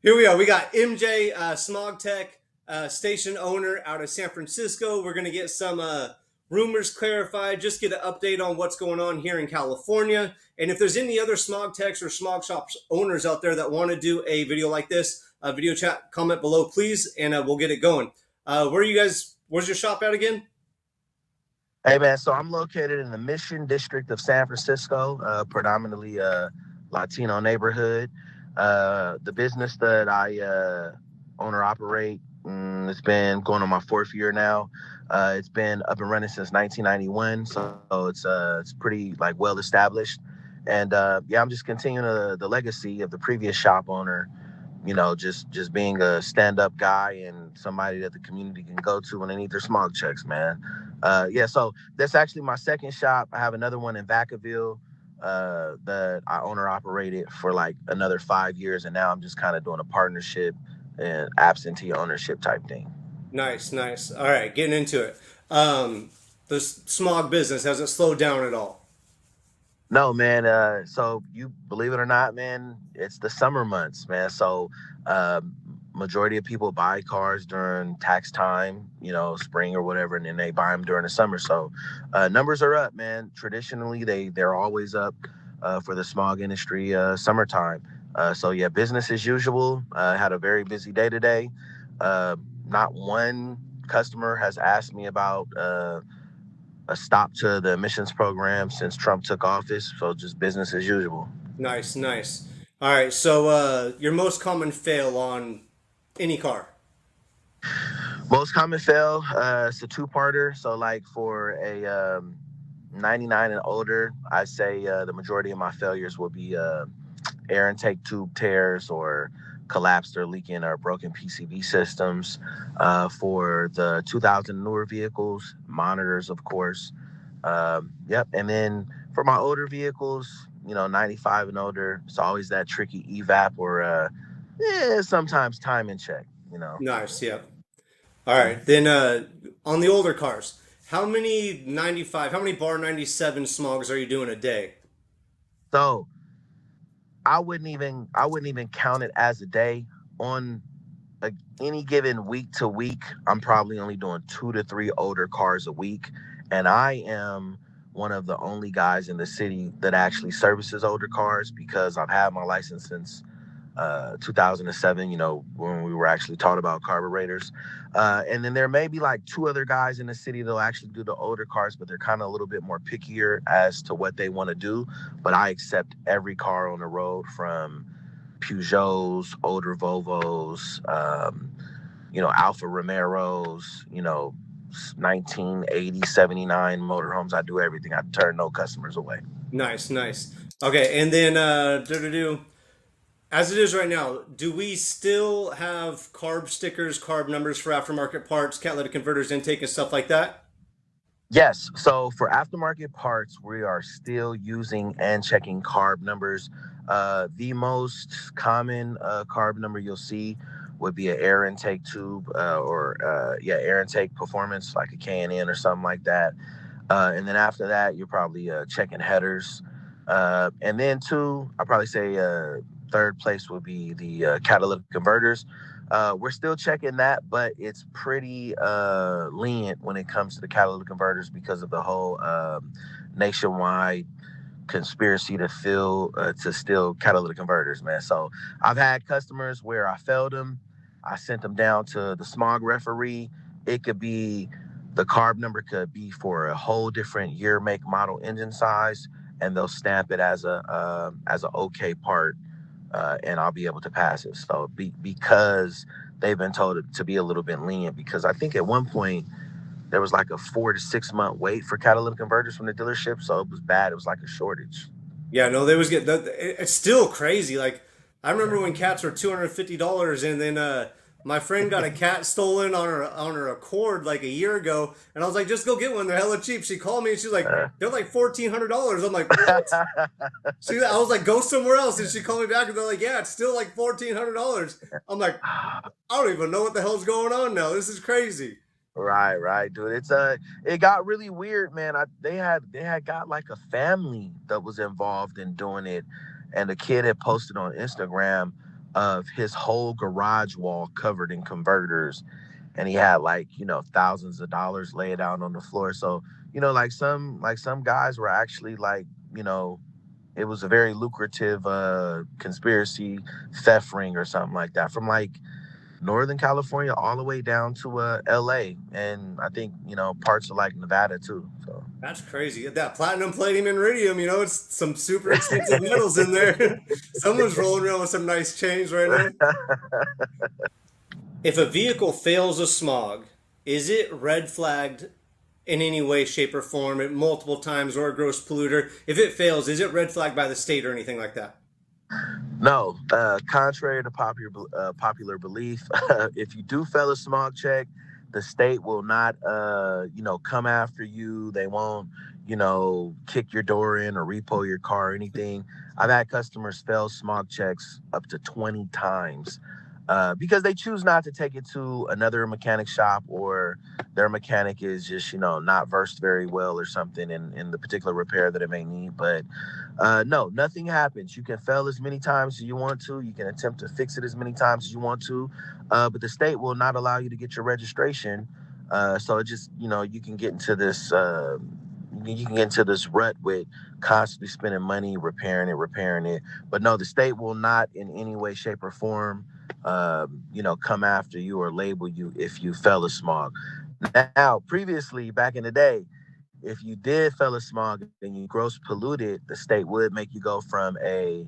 Here we are. We got MJ, Smog Tech, station owner out of San Francisco. We're going to get some rumors clarified, just get an update on what's going on here in California. And if there's any other Smog Techs or Smog Shops owners out there that want to do a video like this, video chat, comment below, please, and we'll get it going. Where are you guys? Where's your shop at again? Hey man, so I'm located in the Mission District of San Francisco, predominantly Latino neighborhood. The business that I own or operate, it's been going on my fourth year now. It's been up and running since 1991, so it's pretty like well established. And yeah, I'm just continuing the legacy of the previous shop owner. You know, just being a stand-up guy and somebody that the community can go to when they need their smog checks, man. Yeah, so that's actually my second shop. I have another one in Vacaville that I own or operated for like another 5 years, and now I'm just kind of doing a partnership and absentee ownership type thing. Nice, nice. All right, getting into it. The smog business, has it slowed down at all? No, man. So you believe it or not, man, it's the summer months, man. So majority of people buy cars during tax time, you know, spring or whatever, and then they buy them during the summer. So numbers are up, man. Traditionally, they're always up for the smog industry summertime. So yeah, business as usual. Had a very busy day today. Not one customer has asked me about a stop to the emissions program since Trump took office. So just business as usual. Nice, nice. All right, so your most common fail on any car? Most common fail, it's a two-parter. So like for a 99 and older, I say the majority of my failures will be air intake tube tears or collapsed or leaking or broken PCB systems. For the 2000 newer vehicles, monitors, of course. Yep. And then for my older vehicles, you know, 95 and older, it's always that tricky evap or yeah, sometimes time and check, you know. Nice, yeah. All right, then on the older cars, how many 95, how many bar 97 smogs are you doing a day? So I wouldn't even count it as a day. On a, any given week to week, I'm probably only doing 2 to 3 older cars a week, and I am one of the only guys in the city that actually services older cars because I've had my license since 2007, you know, when we were actually taught about carburetors. And then there may be like two other guys in the city that'll actually do the older cars, but they're kind of a little bit more pickier as to what they want to do. But I accept every car on the road from Peugeots, older Volvos, you know, Alfa Romeros, you know, 1980, 79 motorhomes. I do everything. I turn no customers away. Nice, nice. Okay, and then as it is right now, do we still have carb stickers, carb numbers for aftermarket parts, catalytic converters, intake, and stuff like that? Yes. So for aftermarket parts, we are still using and checking CARB numbers. The most common CARB number you'll see would be an air intake tube or yeah, air intake performance like a K&N or something like that. And then after that, you're probably checking headers. And then two, I'd probably say third place would be the catalytic converters. We're still checking that, but it's pretty lenient when it comes to the catalytic converters because of the whole nationwide conspiracy to steal catalytic converters, man. So I've had customers where I failed them. I sent them down to the smog referee. It could be the carb number could be for a whole different year, make, model, engine size, and they'll stamp it as a okay part, and I'll be able to pass it. So because they've been told to be a little bit lenient, because I think at one point there was like a 4 to 6 month wait for catalytic converters from the dealership, so it was bad. It was like a shortage. Yeah, no, they was get that. It's still crazy. Like I remember when cats were $250, and then my friend got a cat stolen on her Accord like a year ago, and I was like, just go get one. They're hella cheap. She called me and she's like, they're like $1,400. I'm like, what? I was like, go somewhere else, and she called me back and they're like, yeah, it's still like $1,400. I'm like, I don't even know what the hell's going on now. This is crazy. Right, dude. It got really weird, man. They had got like a family that was involved in doing it, and the kid had posted on Instagram of his whole garage wall covered in converters, and he had like, thousands of dollars laid out on the floor. So, like some guys were actually like, it was a very lucrative conspiracy theft ring or something like that, from like Northern California all the way down to LA, and I think parts of like Nevada too. So That's crazy. That platinum, palladium, and iridium, it's some super expensive metals in there. Someone's rolling around with some nice change right now. If a vehicle fails a smog, is it red flagged in any way, shape, or form at multiple times, or a gross polluter? If it fails, is it red flagged by the state or anything like that? no, contrary to popular belief, if you do fail a smog check, the state will not come after you. They won't kick your door in or repo your car or anything. I've had customers fail smog checks up to 20 times because they choose not to take it to another mechanic shop, or their mechanic is just not versed very well or something in the particular repair that it may need. But no, nothing happens. You can fail as many times as you want to. You can attempt to fix it as many times as you want to, but the state will not allow you to get your registration. So it just, you can get into this. You can get into this rut with constantly spending money repairing it. But no, the state will not in any way, shape, or form, come after you or label you if you fail a smog. Now, previously, back in the day, if you did fail a smog and you gross polluted, the state would make you go from a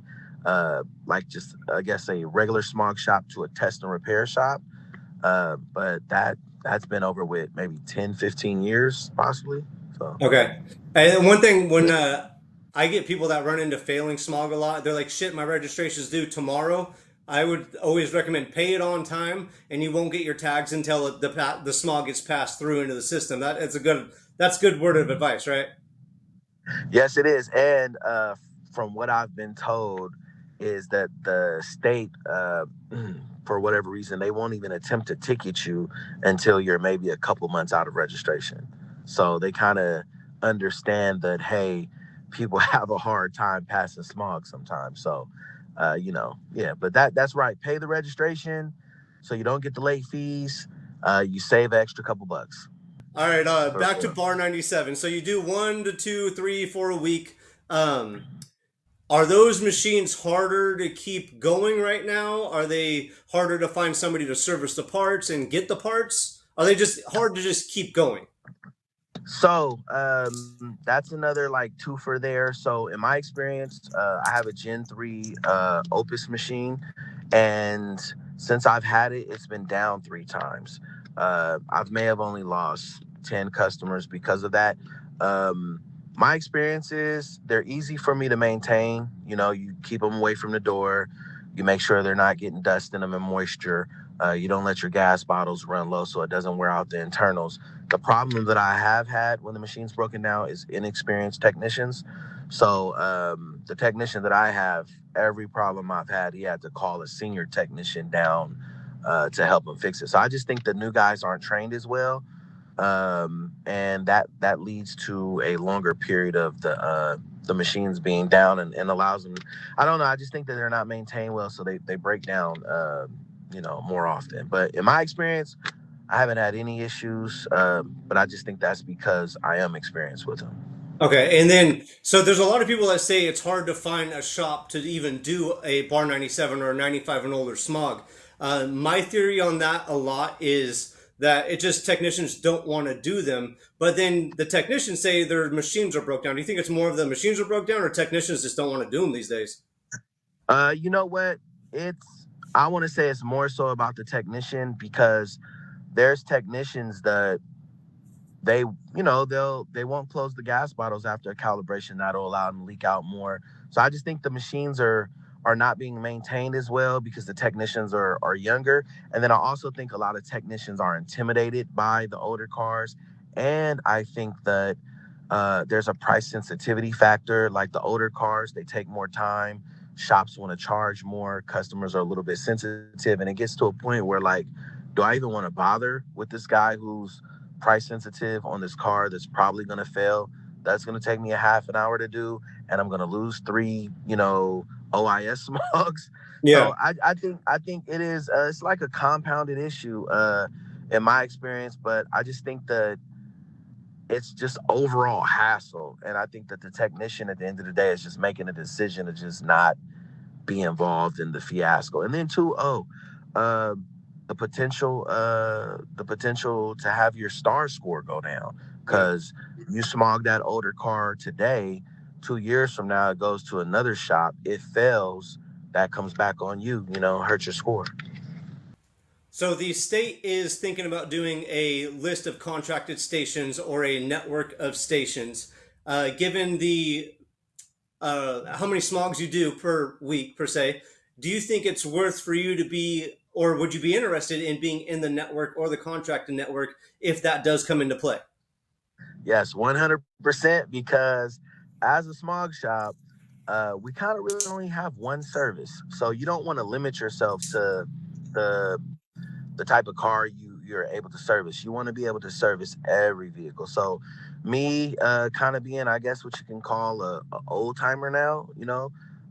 like just I guess a regular smog shop to a test and repair shop. But that's been over with maybe 10, 15 years possibly. So Okay. And one thing when I get people that run into failing smog a lot, they're like, "Shit, my registration's due tomorrow." I would always recommend pay it on time, and you won't get your tags until the smog gets passed through into the system. That's good word of advice, right? yes, it is. And from what I've been told, is that the state, for whatever reason, they won't even attempt to ticket you until you're maybe a couple months out of registration. So they kind of understand that, hey, people have a hard time passing smog sometimes. So, yeah, but that's right. Pay the registration so you don't get the late fees. You save an extra couple bucks. All right, For back to real. bar 97. So you do 1 to 2, 3, 4 a week. Um, are those machines harder to keep going right now? Are they harder to find somebody to service the parts and get the parts? Are they just hard to just keep going? So that's another like twofer there. So in my experience, I have a Gen 3 Opus machine, and since I've had it, it's been down 3 times. I may have only lost 10 customers because of that. Um, my experience is they're easy for me to maintain. You keep them away from the door. You make sure they're not getting dust in them and moisture. You don't let your gas bottles run low so it doesn't wear out the internals. The problem that I have had when the machine's broken down is inexperienced technicians. So the technician that I have, every problem I've had, he had to call a senior technician down to help him fix it. So I just think the new guys aren't trained as well, and that leads to a longer period of the machines being down, and allows them. I don't know. I just think that they're not maintained well, so they break down, more often. But in my experience, I haven't had any issues, but I just think that's because I am experienced with them. Okay, and then so there's a lot of people that say it's hard to find a shop to even do a bar 97 or a 95 and older smog. My theory on that a lot is that it just technicians don't want to do them, but then the technicians say their machines are broke down. Do you think it's more of the machines are broke down or technicians just don't want to do them these days? You know what? I want to say it's more so about the technician, because there's technicians that they they won't close the gas bottles after a calibration. That'll allow them to leak out more. So I just think the machines are not being maintained as well because the technicians are younger. And then I also think a lot of technicians are intimidated by the older cars. And I think that there's a price sensitivity factor. Like the older cars, they take more time. Shops want to charge more. Customers are a little bit sensitive, and it gets to a point where, like, do I even want to bother with this guy who's price sensitive on this car that's probably going to fail? That's going to take me a half an hour to do, and I'm going to lose 3, OIS smogs. Yeah. So I think it is it's like a compounded issue in my experience, but I just think that it's just overall hassle, and I think that the technician at the end of the day is just making a decision to just not be involved in the fiasco. And then too, uh, the potential to have your star score go down Yeah. because you smog that older car today. 2 years from now, it goes to another shop. It fails. That comes back on you. Hurt your score. So the state is thinking about doing a list of contracted stations or a network of stations. Given the how many smogs you do per week per se, do you think it's worth for you to be, or would you be interested in being in the network or the contracted network if that does come into play? Yes, 100%. Because as a smog shop, we kind of really only have one service, so you don't want to limit yourself to the the type of car you're able to service. You want to be able to service every vehicle. So me, kind of being, I guess, what you can call a old timer now,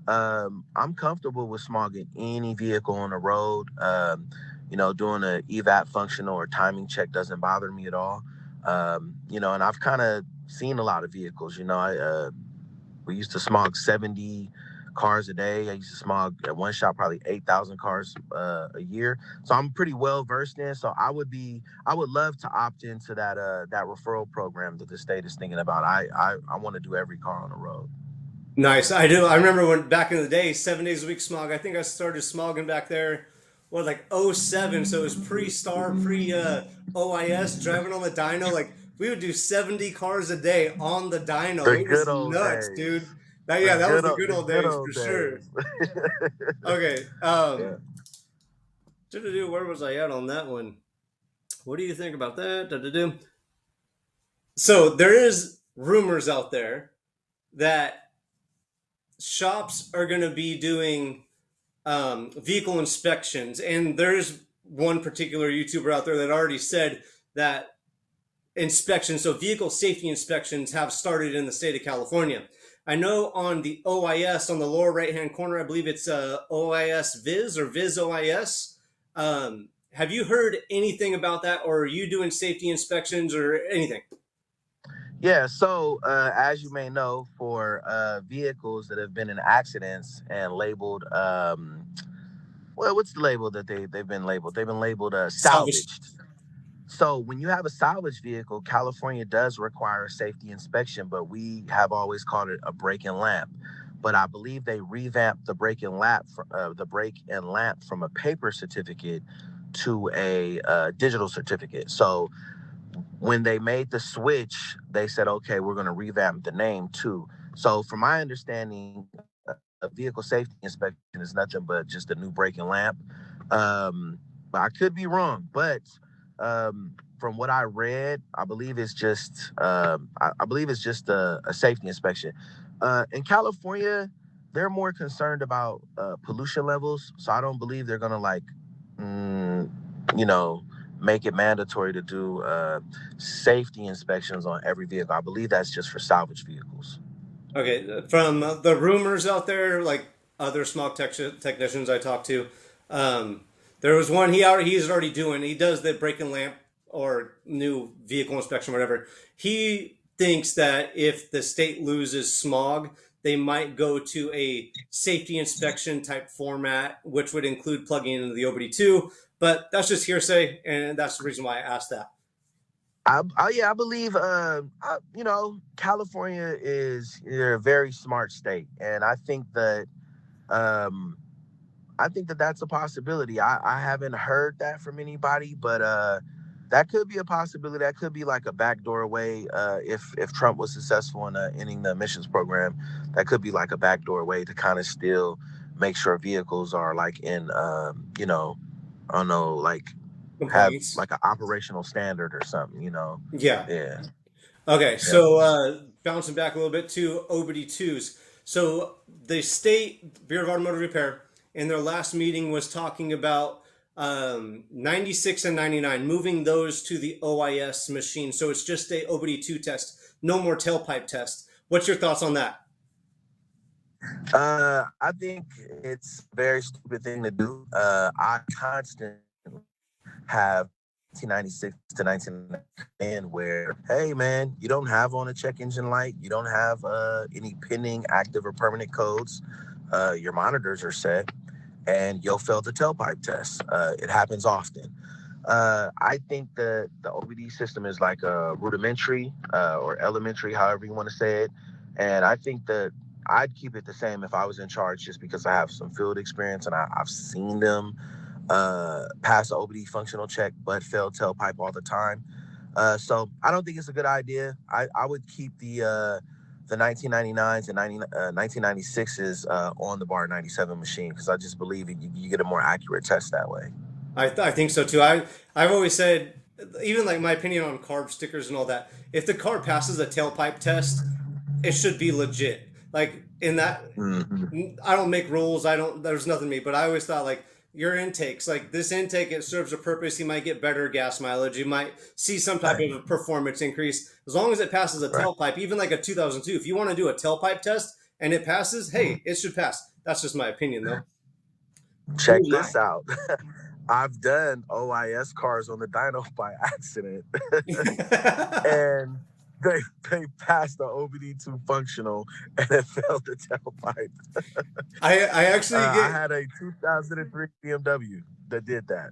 I'm comfortable with smogging any vehicle on the road. Doing a evap functional or timing check doesn't bother me at all. And I've kind of seen a lot of vehicles. We used to smog 70 cars a day. I used to smog at one shop probably 8,000 cars a year. So I'm pretty well versed in. So I would love to opt into that referral program that the state is thinking about. I want to do every car on the road. Nice. I do. I remember when back in the day, 7 days a week smog. I think I started smogging back there, what, like '07. So it was pre-Star, pre-OIS, driving on the dyno. Like we would do 70 cars a day on the dyno. The It was good old nuts, days. dude. Yeah, that was the good The old good days for old sure. days. Okay. Yeah. Where was I at on that one? What do you think about that? Da-da-do. So there is rumors out there that shops are going to be doing vehicle inspections, and there's one particular YouTuber out there that already said that inspections, so vehicle safety inspections, have started in the state of California. I know on the OIS on the lower right hand corner, I believe it's OIS Viz or Viz OIS. Have you heard anything about that, or are you doing safety inspections or anything? Yeah, so as you may know, for vehicles that have been in accidents and labeled, well, what's the label that they've been labeled? They've been labeled Salvage. salvaged. So when you have a salvage vehicle, California does require a safety inspection, but we have always called it a brake and lamp. But I believe they revamped the brake and lamp from a paper certificate to a digital certificate. So when they made the switch, they said, okay, we're going to revamp the name too. So from my understanding, a vehicle safety inspection is nothing but just a new brake and lamp. But I could be wrong, but from what I read, I believe it's just I believe it's just a safety inspection. In California, they're more concerned about pollution levels, so I don't believe they're gonna mm, you know, make it mandatory to do safety inspections on every vehicle. I believe that's just for salvage vehicles. Okay, from the rumors out there, like other technicians I talked to, um, there was one he's already doing. He does the brake and lamp or new vehicle inspection, whatever. He thinks that if the state loses smog, they might go to a safety inspection type format, which would include plugging into the OBD2. But that's just hearsay, and that's the reason why I asked that. Yeah, I believe, California is a very smart state, and um, I think that that's a possibility. I haven't heard that from anybody, but that could be a possibility. That could be like a backdoor way. If Trump was successful in ending the emissions program, that could be like a backdoor way to kind of still make sure vehicles are like in, I don't know, like have Compliance. like an operational standard or something. Yeah. Yeah. Okay, Yeah. so bouncing back a little bit to OBD2s. So the state Bureau of Automotive Repair in their last meeting was talking about 96 and 99, moving those to the OIS machine. So it's just a OBD2 test, no more tailpipe test. What's your thoughts on that? I think it's a very stupid thing to do. I constantly have 1996 to 1999 where, hey man, you don't have on a check engine light, you don't have any pending active or permanent codes, your monitors are set, and you'll fail the tailpipe test. It happens often. I think the OBD system is like a rudimentary or elementary, however you want to say it. And I think that I'd keep it the same if I was in charge, just because I have some field experience and I've seen them pass the OBD functional check but fail tailpipe all the time. So I don't think it's a good idea. I would keep the 1999s and 1996s on the bar 97 machine, because I just believe you get a more accurate test that way. I think so too. I've always said, even like my opinion on carb stickers and all that. If the car passes a tailpipe test, it should be legit. Like in that, Mm-hmm. I don't make rules. I don't. There's nothing to me. But I always thought like your intakes, like this intake, it serves a purpose. You might get better gas mileage. You might see some type Right. of a performance increase as long as it passes a Right. tailpipe. Even like a 2002, if you want to do a tailpipe test and it passes, hey, it should pass. That's just my opinion, though. Check this out. I've done OIS cars on the dyno by accident, and they passed the OBD2 functional, and it failed the tailpipe. I actually I get had a 2003 BMW that did that.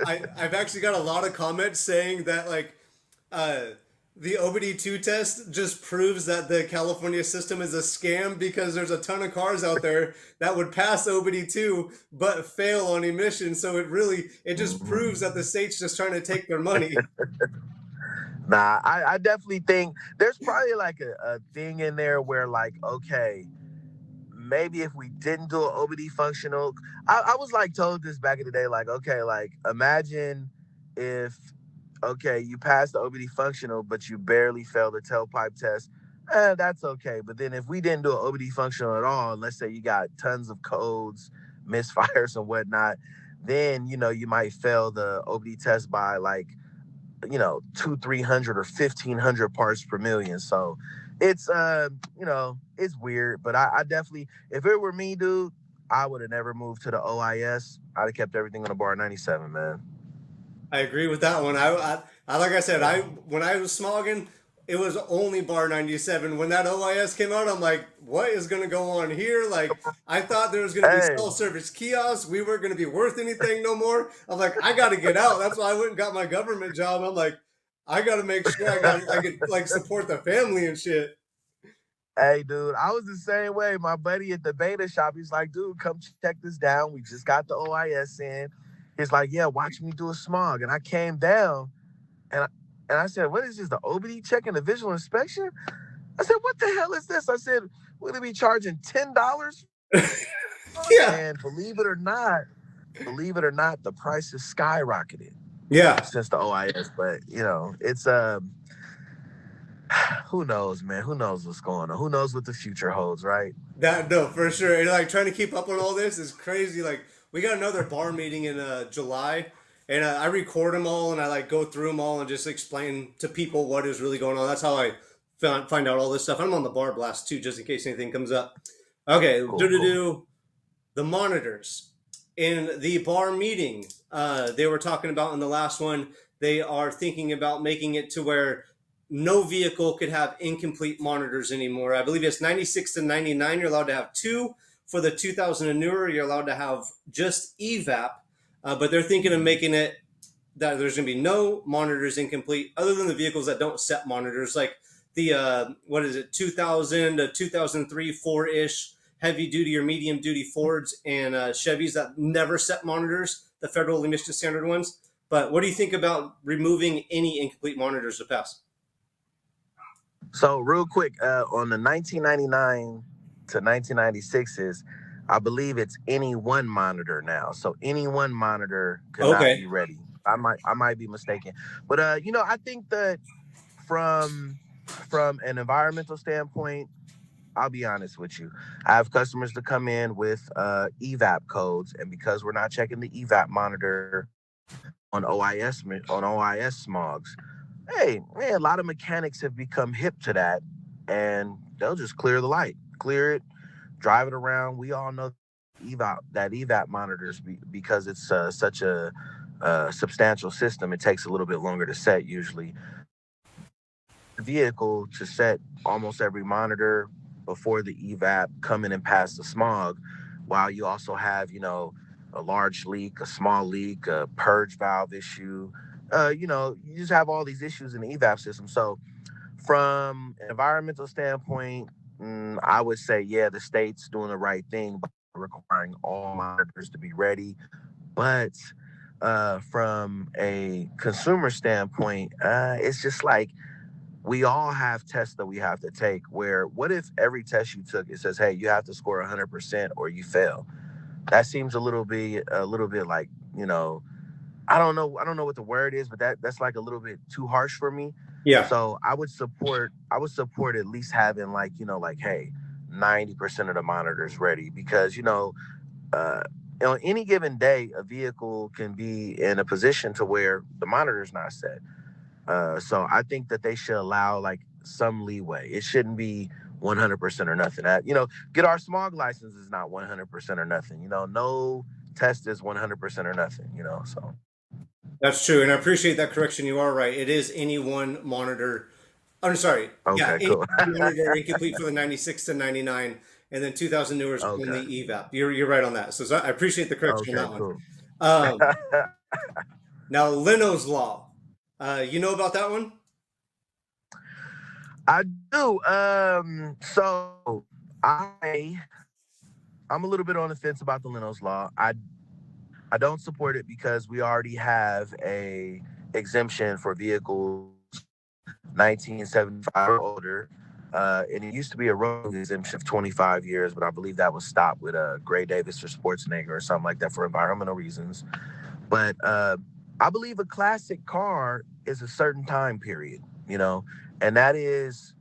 I've actually got a lot of comments saying that like uh, the OBD2 test just proves that the California system is a scam because there's a ton of cars out there that would pass OBD2 but fail on emissions. So it just proves that the state's just trying to take their money. Nah, I definitely think there's probably like a thing in there where, like, okay, maybe if we didn't do an OBD functional, I was like told this back in the day, like, okay, like imagine if, okay, you passed the OBD functional, but you barely failed the tailpipe test. That's okay. But then if we didn't do an OBD functional at all, let's say you got tons of codes, misfires and whatnot, then, you might fail the OBD test by like, 300 or 1,500 parts per million. So it's it's weird, but I definitely, if it were me, dude, I would have never moved to the OIS. I'd have kept everything on the bar 97, man. I agree with that one. I like I said, I when I was smogging, it was only bar 97. When that OIS came out, I'm like, what is going to go on here? Like, I thought there was going to be Hey, self-service kiosks. We weren't going to be worth anything no more. I'm like, I got to get out. That's why I went and got my government job. I'm like, I got to make sure I could like support the family and shit. hey, dude, I was the same way. My buddy at the beta shop, he's like, dude, come check this down. We just got the OIS in. He's like, yeah, watch me do a smog. And I came down, and I said, what is this, the OBD check and the visual inspection? I said, what the hell is this? I said, we're going to be charging $10? Yeah. And believe it or not, the price has skyrocketed Yeah. since the OIS. But it's who knows, man? Who knows what's going on? Who knows what the future holds, right? That no, for sure. And like trying to keep up on all this is crazy. Like we got another bar meeting in July, and I record them all and I like go through them all and just explain to people what is really going on. That's how I find out all this stuff. I'm on the bar blast too, just in case anything comes up. Okay, Cool, cool. do the monitors in the bar meeting. They were talking about in the last one. They are thinking about making it to where no vehicle could have incomplete monitors anymore. I believe it's 96 to 99. You're allowed to have two. For the 2000 and newer, you're allowed to have just EVAP. But they're thinking of making it that there's going to be no monitors incomplete other than the vehicles that don't set monitors, like the, 2000 to 2003, 4-ish heavy duty or medium duty Fords and Chevys that never set monitors, the federal emission standard ones. But what do you think about removing any incomplete monitors to pass? So real quick, on the 1999 to 1996s, I believe it's any one monitor now. So any one monitor could not be Okay. ready. I might be mistaken, but I think that from an environmental standpoint, I'll be honest with you. I have customers that come in with EVAP codes, and because we're not checking the EVAP monitor on OIS smogs, hey, man, a lot of mechanics have become hip to that, and they'll just clear the light, clear it. driving around, we all know evap monitors because it's such a substantial system. It takes a little bit longer to set usually. Vehicle to set almost every monitor before the evap coming and pass the smog, while you also have, a large leak, a small leak, a purge valve issue. You just have all these issues in the evap system. So from an environmental standpoint, I would say, yeah, the state's doing the right thing by requiring all monitors to be ready. But from a consumer standpoint, it's just like we all have tests that we have to take. Where what if every test you took, it says, hey, you have to score 100% or you fail? That seems a little bit like, I don't know what the word is, but that's like a little bit too harsh for me. Yeah. So I would support at least having, like, like, hey, 90% of the monitors ready, because uh on any given day a vehicle can be in a position to where the monitor's not set. So I think that they should allow like some leeway. It shouldn't be 100% or nothing. Get our smog license is not 100% or nothing. No test is 100% or nothing. So That's true, and I appreciate that correction. You are right. It is any one monitor. I'm sorry. Yeah, okay, any cool. one monitor incomplete for the 96 to 99, and then 2000 newer is Okay, only evap. You're right on that. So I appreciate the correction on okay, that one. cool. Um, Now Leno's law. You know about that one? I do. So I'm a little bit on the fence about the Leno's law. I don't support it because we already have a exemption for vehicles 1975 or older. And it used to be a rolling exemption of 25 years, but I believe that was stopped with Gray Davis or Schwarzenegger or something like that for environmental reasons. But I believe a classic car is a certain time period, and that is,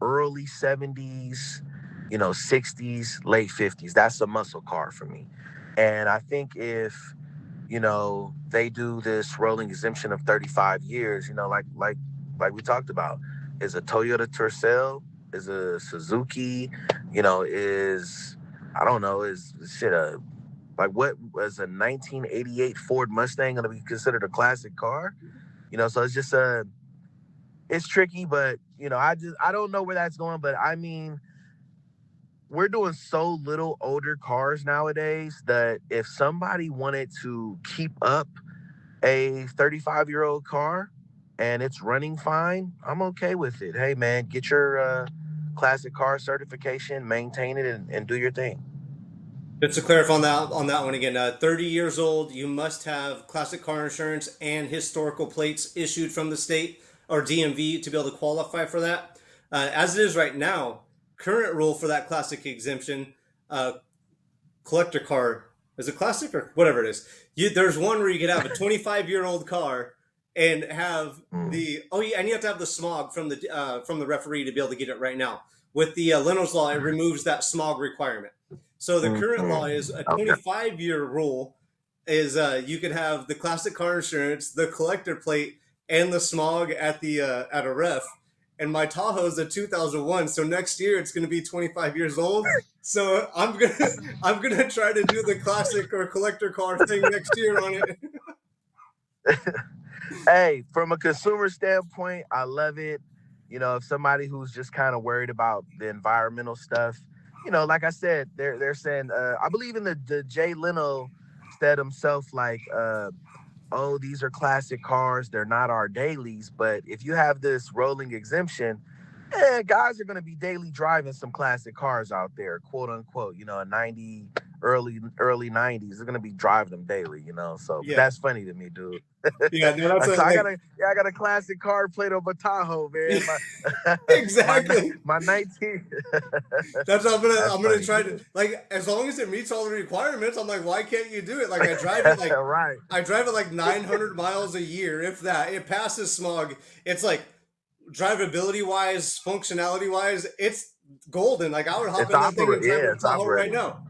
early 70s, 60s, late 50s. That's a muscle car for me. And I think if, they do this rolling exemption of 35 years, like we talked about, is a Toyota Tercel, is a Suzuki, is, I don't know, is shit a, like, what was a 1988 Ford Mustang going to be considered a classic car? So it's just it's tricky, but I don't know where that's going. But I mean, we're doing so little older cars nowadays that if somebody wanted to keep up a 35-year-old car and it's running fine, I'm okay with it. Hey man, get your classic car certification, maintain it, and do your thing. Just to clarify on that one again, 30 years old, you must have classic car insurance and historical plates issued from the state or DMV to be able to qualify for that. As it is right now, current rule for that classic exemption, uh, collector car is it classic or whatever it is. There's one where you could have a 25-year-old car and have Mm, the oh yeah, and you have to have the smog from the referee to be able to get it right now. With the Leno's law, it removes that smog requirement. So the current law is a okay. 25-year rule is you can have the classic car insurance, the collector plate, and the smog at a ref. And my Tahoe is a 2001, so next year it's going to be 25 years old. So I'm gonna try to do the classic or collector car thing next year on it. Hey, from a consumer standpoint, I love it. If somebody who's just kind of worried about the environmental stuff, like I said, they're saying, I believe in the Jay Leno said himself, like, oh, these are classic cars, they're not our dailies. But if you have this rolling exemption, guys are going to be daily driving some classic cars out there, quote unquote. A 90 early 90s, they're going to be driving them daily. So but Yeah, that's funny to me, dude. yeah, no, that's So I got like a classic car plate on my Tahoe, man. My exactly. my 19. That's what That's I'm gonna funny, try to dude. like as long as it meets all the requirements. I'm like, why can't you do it? Like Right. I drive it like 900 miles a year, if that. It passes smog. It's like drivability wise, functionality wise, it's golden. Like I would hop It's in that thing and drive yeah, a it's Tahoe right operating. now.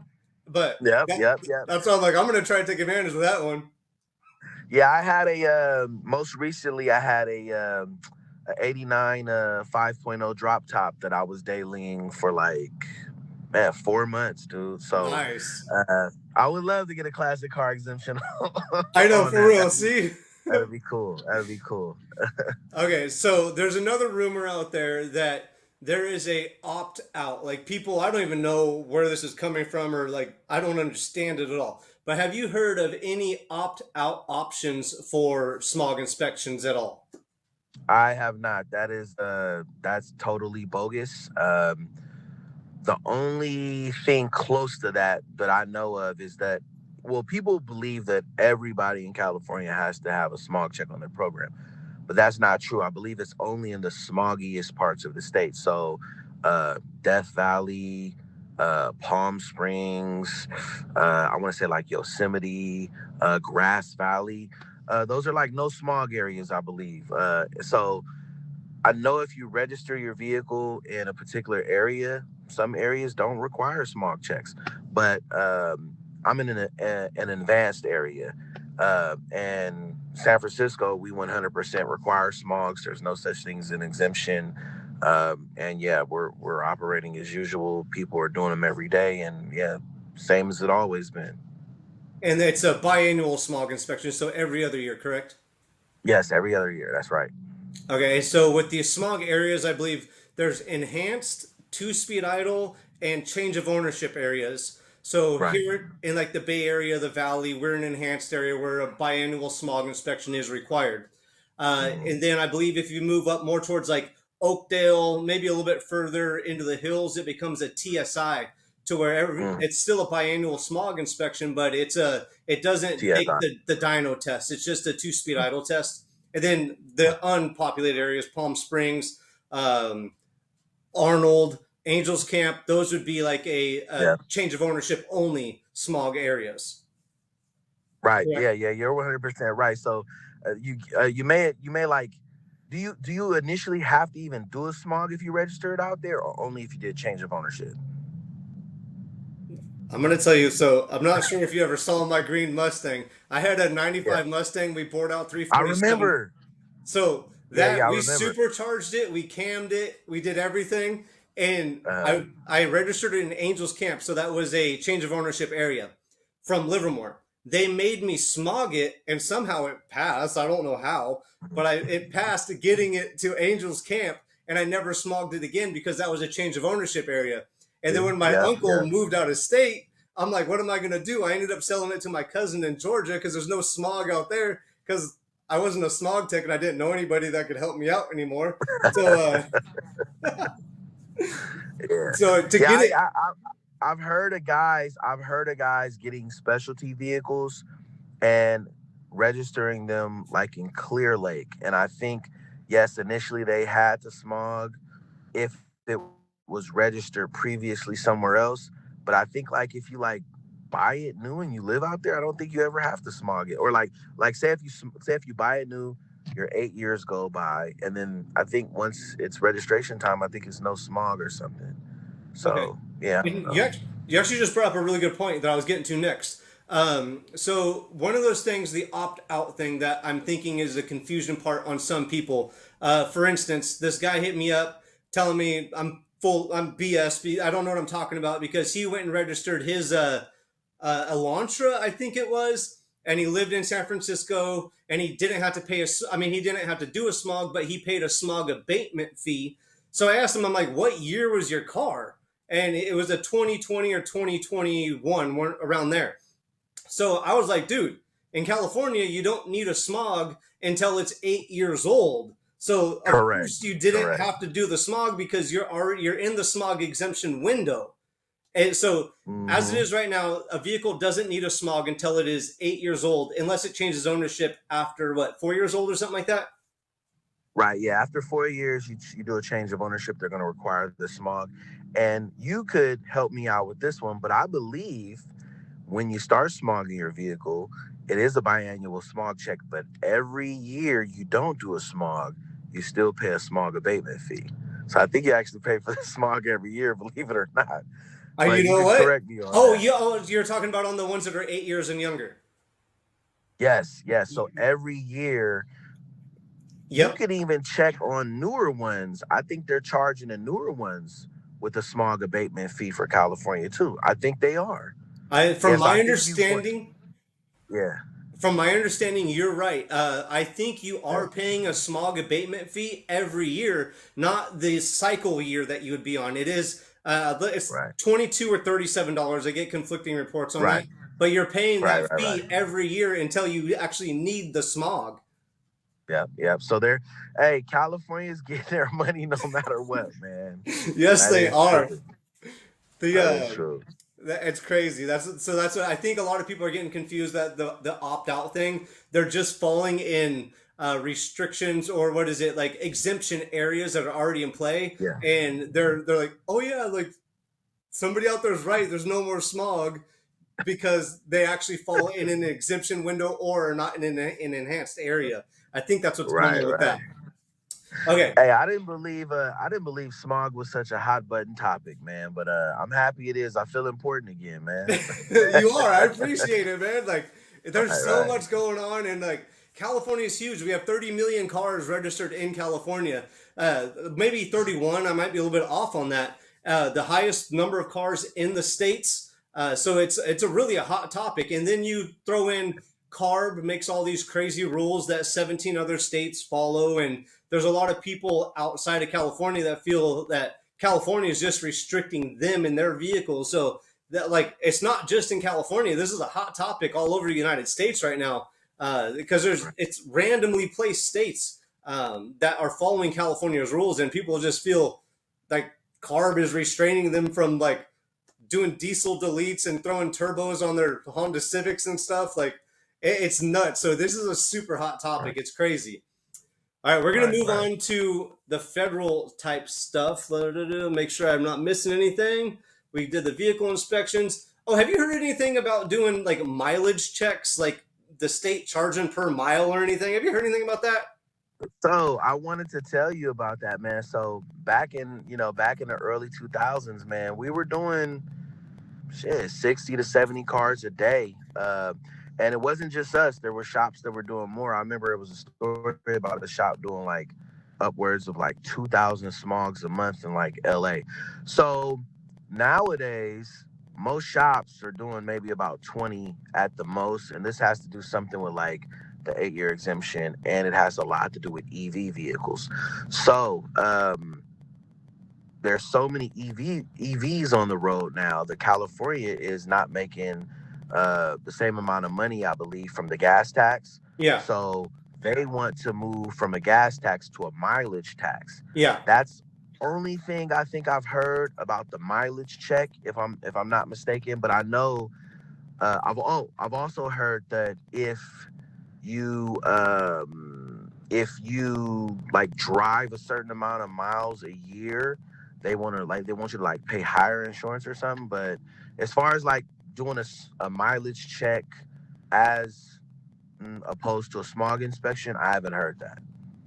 But Yep, that yep, yep. that's why I'm like, I'm gonna try to take advantage of that one. Yeah, I had most recently I had a 89 5.0 drop top that I was dailying for like Man, 4 months, dude. So Nice. I would love to get a classic car exemption I know, on for that. real. See? That'd be cool. That'd be cool. Okay, so there's another rumor out there that there is a opt out. Like people, I don't even know where this is coming from, or like I don't understand it at all. But have you heard of any opt out options for smog inspections at all? I have not. That's totally bogus. The only thing close to that that I know of is that, well, people believe that everybody in California has to have a smog check on their program, but that's not true. I believe it's only in the smoggiest parts of the state. So, Death Valley, Palm Springs, I want to say like Yosemite, Grass Valley. Those are like no smog areas, I believe. So I know if you register your vehicle in a particular area, some areas don't require smog checks, but I'm in an advanced area. And San Francisco, we 100% require smogs. There's no such thing as an exemption. And yeah, we're operating as usual. People are doing them every day, and yeah, same as it always been. And it's a biannual smog inspection, so every other year, correct? Yes, every other year. That's right. Okay, so with the smog areas, I believe there's enhanced, two-speed idle, and change of ownership areas. So Right. here in like the Bay Area, the Valley, we're in an enhanced area where a biannual smog inspection is required. Mhm. And then I believe if you move up more towards like Oakdale, maybe a little bit further into the hills, it becomes a TSI to where Mm. it's still a biannual smog inspection, but it doesn't take TSI. the dyno test. It's just a two-speed idle test. And then the unpopulated areas, Palm Springs, um, Arnold, Angels Camp, those would be like a Yeah. change of ownership only smog areas. Right. Correct. Yeah. You're 100% right. So, you may like, do you initially have to even do a smog if you register it out there, or only if you did change of ownership? I'm gonna tell you. So I'm not sure if you ever saw my green Mustang. I had a Yeah. '95 Mustang. We poured out I 347. remember. So Yeah. that I we remember. supercharged it, we cammed it, we did everything, and Uh, I registered it in Angels Camp. So that was a change of ownership area from Livermore. They made me smog it, and somehow it passed. I don't know how, but it passed getting it to Angels Camp, and I never smogged it again because that was a change of ownership area. And then when my yeah. uncle Yeah. moved out of state, I'm like, what am I gonna do? I ended up selling it to my cousin in Georgia because there's no smog out there because I wasn't a smog tech and I didn't know anybody that could help me out anymore. So, Yeah. so to Yeah. get it, I've heard of guys. I've heard of guys getting specialty vehicles and registering them like in Clear Lake. And I think, yes, initially they had to smog if it was registered previously somewhere else. But I think like if you like buy it new and you live out there, I don't think you ever have to smog it. Or like say if you buy it new, your 8 years go by, and then I think once it's registration time, I think it's no smog or something. okay. So yeah, I don't And know. you actually just brought up a really good point that I was getting to next. So one of those things, the opt out thing that I'm thinking is a confusion part on some people. For instance, this guy hit me up telling me I'm BS. I don't know what I'm talking about because he went and registered his Elantra, I think it was, and he lived in San Francisco, and he didn't have to pay I mean, he didn't have to do a smog, but he paid a smog abatement fee. So I asked him, I'm like, what year was your car? And it was a 2020 or 2021, around there. So I was like, dude, in California, you don't need a smog until it's 8 years old. So of Correct. course you didn't Correct. have to do the smog because you're in the smog exemption window. And so, as it Hmm. is right now, a vehicle doesn't need a smog until it is 8 years old, unless it changes ownership after what, 4 years old or something like that. Right. Yeah. After 4 years, you do a change of ownership. They're going to require the smog. And you could help me out with this one, but I believe when you start smogging your vehicle, it is a biannual smog check. But every year you don't do a smog, you still pay a smog abatement fee. So I think you actually pay for the smog every year, believe it or not. You But you know could what? correct me on Oh, that. yeah. Oh, you're talking about on the ones that are 8 years and younger. Yes. Yes. So every year you Yep. can even check on newer ones. I think they're charging the newer ones with the smog abatement fee for California too. I think they are. From Yes, I my think you. understanding, Yeah. you're right. I think you are paying a smog abatement fee every year, not the cycle year that you would be on. It's Right. $22 or $37. I get conflicting reports on that, Right. but you're paying Right. that Right. Right. fee every year until you actually need the smog. Yep. Yep. So hey, California's getting their money no matter what, man. Yes, That they is are. true. The That is true. It's crazy. That's what I think. A lot of people are getting confused that the opt out thing. They're just falling in restrictions, or what is it, like exemption areas that are already in play, Yeah. and they're like, oh yeah, like somebody out there is right. There's no more smog because they actually fall in an exemption window or are not in an enhanced area. I think that's what's going Right. on with Right. that. Okay. Hey, I didn't believe smog was such a hot button topic, man. But I'm happy it is. I feel important again, man. You are. I appreciate it, man. Like, there's Right. so Right. much going on, and like, California is huge. We have 30 million cars registered in California. Maybe 31. I might be a little bit off on that. The highest number of cars in the states. So it's a really a hot topic. And then you throw in CARB makes all these crazy rules that 17 other states follow, and there's a lot of people outside of California that feel that California is just restricting them and their vehicles. So that, like, it's not just in California. This is a hot topic all over the United States right now, because it's randomly placed states that are following California's rules, and people just feel like CARB is restraining them from like doing diesel deletes and throwing turbos on their Honda Civics and stuff. Like, it's nuts. So this is a super hot topic. Right. It's crazy. All right, we're going to Right. move Right. on to the federal type stuff. Make sure I'm not missing anything. We did the vehicle inspections. Oh, have you heard anything about doing like mileage checks, like the state charging per mile or anything? Have you heard anything about that? So I wanted to tell you about that, man. So back in the early 2000s, man, we were doing 60 to 70 cars a day. And it wasn't just us. There were shops that were doing more. I remember it was a story about a shop doing like upwards of like 2,000 smogs a month in like LA. So nowadays, most shops are doing maybe about 20 at the most. And this has to do something with like the 8-year exemption, and it has a lot to do with EV vehicles. So there's so many EVs on the road now that California is not making the same amount of money, I believe, from the gas tax. Yeah. So they want to move from a gas tax to a mileage tax. Yeah. That's only thing I think I've heard about the mileage check, if I'm not mistaken. But I know I've also heard that if you like drive a certain amount of miles a year, they want you to like pay higher insurance or something. But as far as like doing a mileage check as opposed to a smog inspection, I haven't heard that.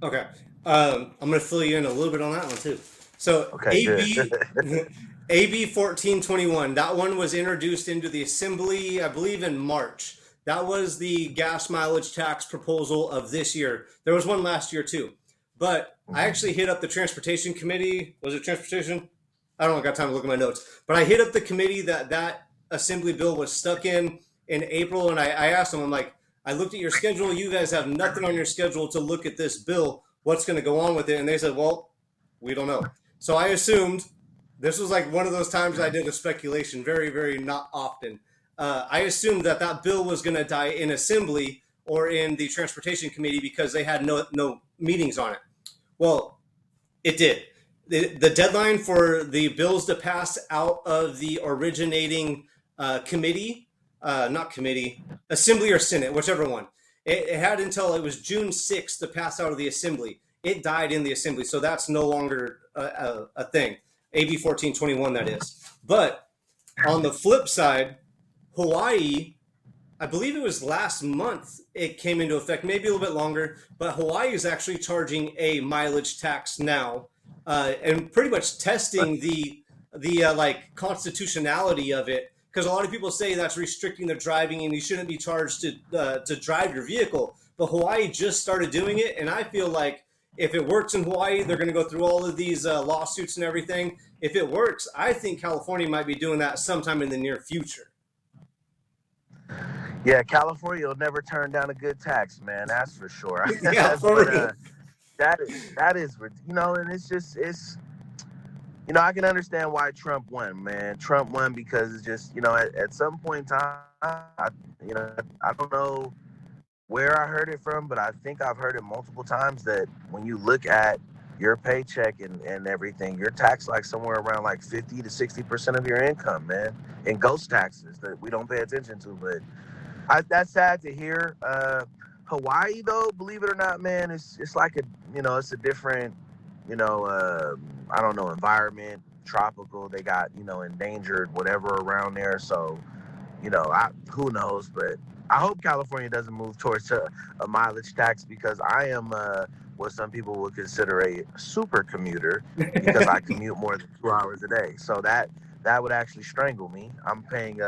Okay. I'm going to fill you in a little bit on that one too. So Okay, good. AB 1421, that one was introduced into the assembly, I believe, in March. That was the gas mileage tax proposal of this year. There was one last year too. But I actually hit up the transportation committee. Was it transportation? I don't got time to look at my notes. But I hit up the committee that assembly bill was stuck in April, and I asked them, I'm like, I looked at your schedule. You guys have nothing on your schedule to look at this bill. What's going to go on with it? And they said, well, we don't know. So I assumed this was like one of those times I did a speculation, very, very not often. I assumed that bill was going to die in assembly or in the transportation committee because they had no meetings on it. Well, it did. The deadline for the bills to pass out of the originating committee, assembly or Senate, whichever one. It had until it was June 6th to pass out of the assembly. It died in the assembly, so that's no longer a thing. AB 1421, that is. But on the flip side, Hawaii, I believe it was last month it came into effect, maybe a little bit longer, but Hawaii is actually charging a mileage tax now, and pretty much testing the like constitutionality of it, because a lot of people say that's restricting their driving and you shouldn't be charged to drive your vehicle. But Hawaii just started doing it, and I feel like If it works in Hawaii, they're going to go through all of these lawsuits and everything. If it works, I think California might be doing that sometime in the near future. Yeah, California will never turn down a good tax, man. That's for sure. Yeah, for But real. that is, and it's just, I can understand why Trump won, man. Trump won because it's just, at some point in time, I don't know where I heard it from, but I think I've heard it multiple times that when you look at your paycheck and everything, you're taxed like somewhere around like 50 to 60% of your income, man, in ghost taxes that we don't pay attention to. But that's sad to hear. Hawaii, though, believe it or not, man, it's like it's a different, I don't know, environment, tropical. They got endangered whatever around there. So who knows, but I hope California doesn't move towards a mileage tax because I am what some people would consider a super commuter because I commute more than 2 hours a day. So that would actually strangle me. I'm paying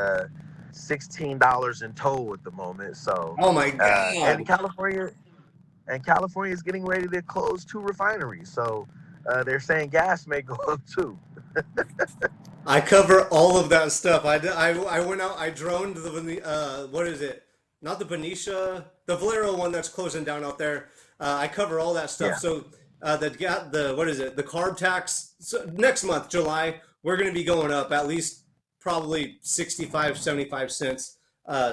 $16 in toll at the moment. So Oh my and God. California is getting ready to close 2 refineries. So they're saying gas may go up too. I cover all of that stuff. I went out, I droned what is it? Not the Benicia, the Valero one that's closing down out there. I cover all that stuff. Yeah. So what is it? The carb tax. So next month, July, we're going to be going up at least probably 65, 75 cents.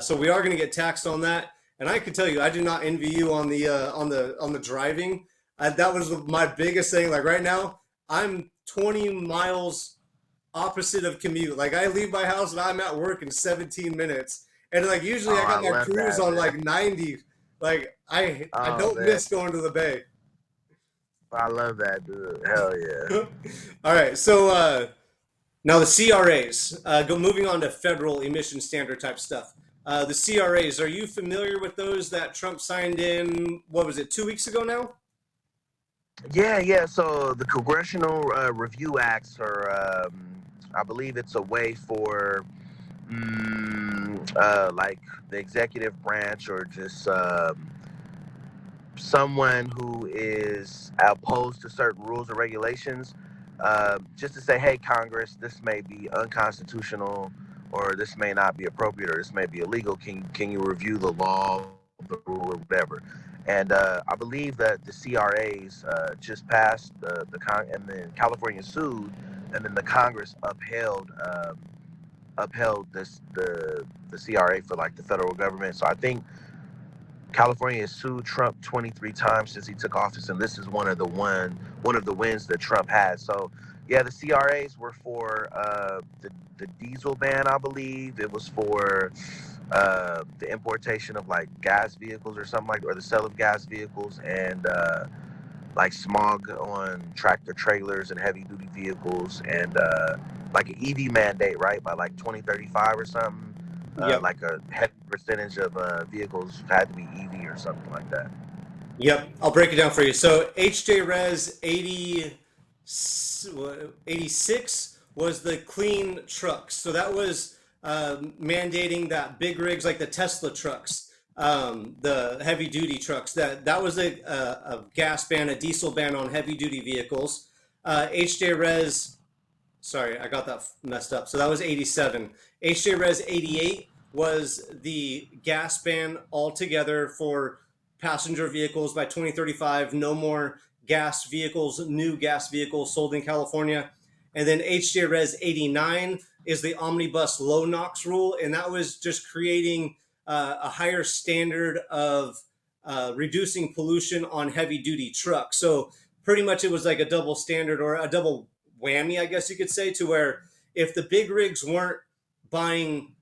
So we are going to get taxed on that. And I can tell you, I do not envy you on the driving. That was my biggest thing. Like right now, I'm 20 miles opposite of commute. Like I leave my house and I'm at work in 17 minutes. And like usually I Oh, I got my love cruise that, on man. like 90. Like I Oh don't man, miss going to the bay. I love that, dude. Hell yeah. All right. So now the CRAs, moving on to federal emission standard type stuff. The CRAs, are you familiar with those that Trump signed in, what was it, 2 weeks ago now? Yeah, yeah. So the Congressional Review Acts are, I believe, it's a way for, like the executive branch or just someone who is opposed to certain rules or regulations, just to say, hey, Congress, this may be unconstitutional, or this may not be appropriate, or this may be illegal. Can you review the law, the rule, or whatever? And I believe that the CRAs just passed and then California sued, and then the Congress upheld the CRA for like the federal government. So I think California has sued Trump 23 times since he took office, and this is one of the wins that Trump had. So, yeah, the CRAs were for the diesel ban, I believe. It was for the importation of like gas vehicles or something or the sale of gas vehicles, and like smog on tractor trailers and heavy duty vehicles, and like an EV mandate, right, by like 2035 or something. Yep. Like a heavy percentage of vehicles had to be EV or something like that. Yep. I'll break it down for you. So HJ Res 86 was the clean trucks. So that was mandating that big rigs like the Tesla trucks, the heavy duty trucks, that was a gas ban, a diesel ban on heavy duty vehicles. HJ Res, sorry, I got that messed up. So that was 87. HJ Res 88 was the gas ban altogether for passenger vehicles by 2035. No more new gas vehicles sold in California. And then HJ Res 89 is the omnibus low NOx rule. And that was just creating a higher standard of reducing pollution on heavy duty trucks. So pretty much it was like a double standard or a double whammy, I guess you could say, to where if the big rigs weren't buying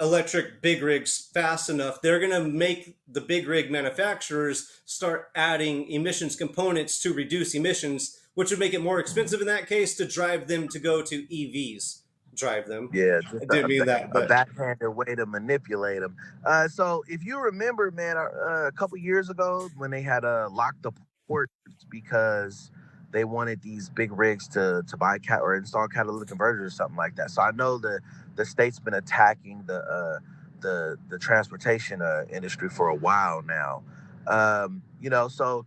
electric big rigs fast enough, they're going to make the big rig manufacturers start adding emissions components to reduce emissions, which would make it more expensive in that case to drive them to go to EVs. Drive them. Yeah, I just didn't mean that, a but backhanded way to manipulate them. So if you remember, man, a couple years ago when they had locked the ports because they wanted these big rigs to buy or install catalytic converters or something like that. So I know the state's been attacking the transportation industry for a while now. So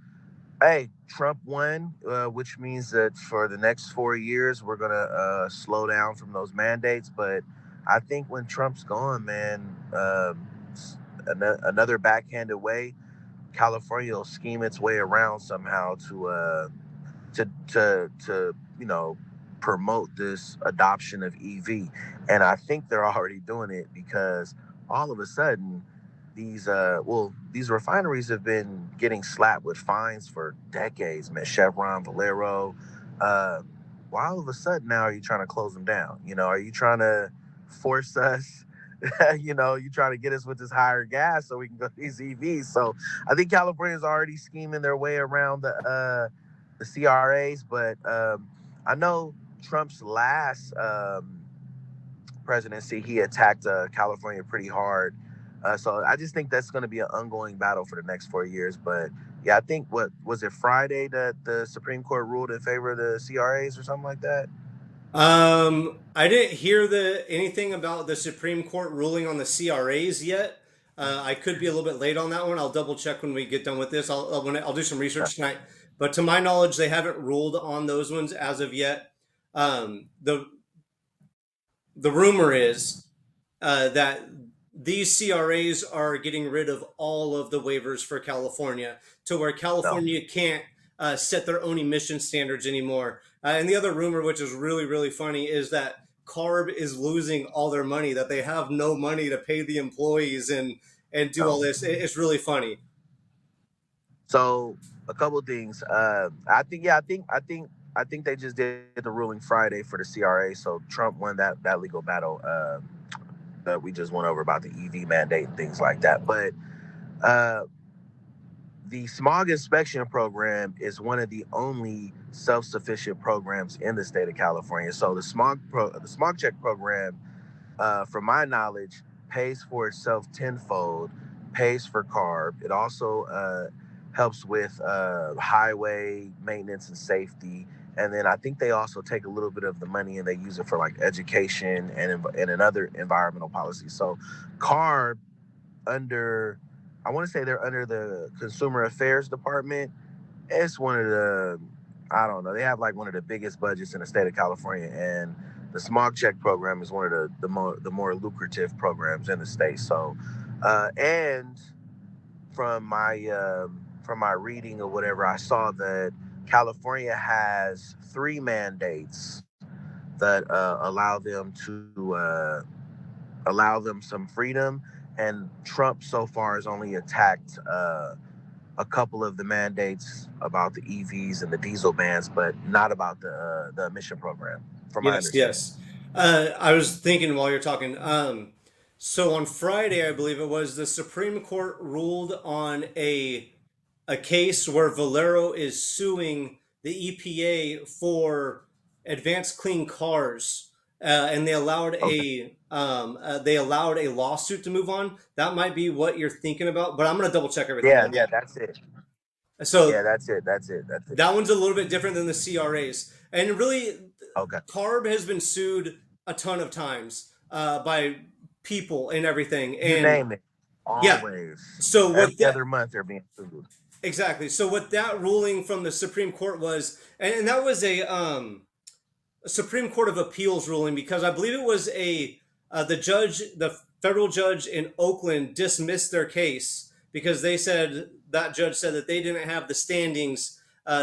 hey, Trump won, which means that for the next 4 years we're gonna slow down from those mandates. But I think when Trump's gone, man, another backhanded way, California will scheme its way around somehow to promote this adoption of EV, and I think they're already doing it because all of a sudden these refineries have been getting slapped with fines for decades, man. Chevron, Valero. Uh, why all of a sudden now are you trying to close them down? Are you trying to force us? You trying to get us with this higher gas so we can go to these EVs. So I think California's already scheming their way around the CRAs, but I know Trump's last presidency, he attacked California pretty hard. So I just think that's going to be an ongoing battle for the next 4 years. But yeah, I think what was it Friday that the Supreme Court ruled in favor of the CRAs or something like that? I didn't hear anything about the Supreme Court ruling on the CRAs yet. I could be a little bit late on that one. I'll double check when we get done with this. I'll do some research tonight. But to my knowledge, they haven't ruled on those ones as of yet. The rumor is that these CRAs are getting rid of all of the waivers for California to where California can't set their own emission standards anymore. And the other rumor, which is really, really funny, is that CARB is losing all their money, that they have no money to pay the employees and do all this. It's really funny. So a couple of things. I think they just did the ruling Friday for the CRA. So Trump won that legal battle that we just went over about the EV mandate and things like that. But the smog inspection program is one of the only self-sufficient programs in the state of California. So the smog check program, from my knowledge, pays for itself tenfold, pays for CARB. It also helps with highway maintenance and safety. And then I think they also take a little bit of the money and they use it for like education and another environmental policies. So CARB I want to say they're under the Consumer Affairs Department. It's one of I don't know, they have like one of the biggest budgets in the state of California, and the smog check program is one of the more lucrative programs in the state. So, and from my reading or whatever, I saw that California has 3 mandates that allow them some freedom, and Trump so far has only attacked a couple of the mandates about the EVs and the diesel bans, but not about the emission program, from my understanding. Yes. I was thinking while you're talking. So on Friday, I believe it was, the Supreme Court ruled on a case where Valero is suing the EPA for advanced clean cars, and they allowed a lawsuit to move on. That might be what you're thinking about, but I'm gonna double check everything. Yeah, that's it. So Yeah, that's it. that one's a little bit different than the CRAs, and really, Okay. CARB has been sued a ton of times by people and everything, You and name it. yeah. Always. So what Every other month they're being sued. exactly? So what that ruling from the Supreme Court was, and that was a Supreme Court of Appeals ruling, because I believe it was the federal judge in Oakland dismissed their case because that judge said that they didn't have the standings,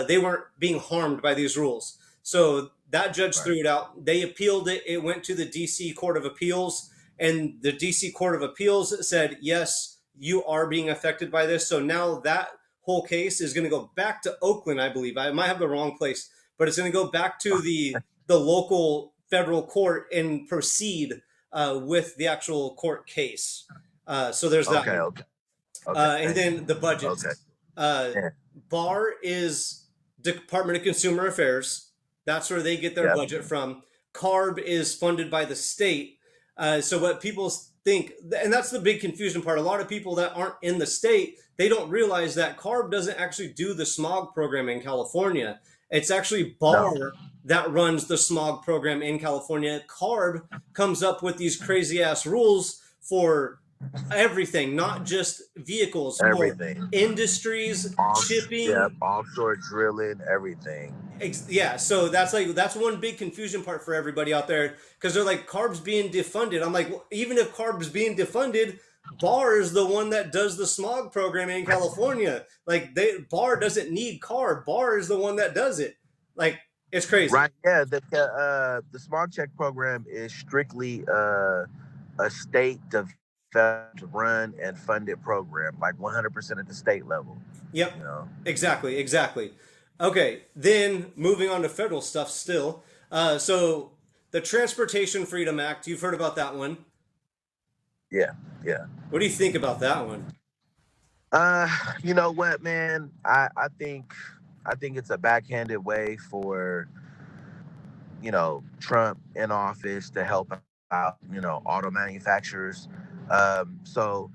they weren't being harmed by these rules. So that judge threw it out. They appealed it. It went to the DC Court of Appeals, and the DC Court of Appeals said, yes, you are being affected by this. So now that whole case is going to go back to Oakland, I believe. I might have the wrong place, but it's going to go back to the local federal court and proceed with the actual court case. So there's that. Okay. And then the budgets. Yeah. BAR is Department of Consumer Affairs. That's where they get their budget from. CARB is funded by the state. So what people think, and that's the big confusion part. A lot of people that aren't in the state, they don't realize that CARB doesn't actually do the smog program in California. It's actually BAR that runs the smog program in California. CARB comes up with these crazy ass rules for everything, not just vehicles, for Everything. industries, Yeah, shipping. offshore drilling, everything. Yeah, so that's one big confusion part for everybody out there, because they're like, CARB's being defunded. I'm like, well, even if CARB's being defunded, BAR is the one that does the smog program in California. Like, BAR doesn't need CARB. BAR is the one that does it. Like, it's crazy. Right. Yeah. The smog check program is strictly a state developed, run, and funded program, like 100% at the state level. Yep, You know. exactly. Okay, then moving on to federal stuff still. So the Transportation Freedom Act, you've heard about that one. Yeah. Yeah. What do you think about that one? Uh, you know what, man? I think it's a backhanded way for Trump in office to help out auto manufacturers. So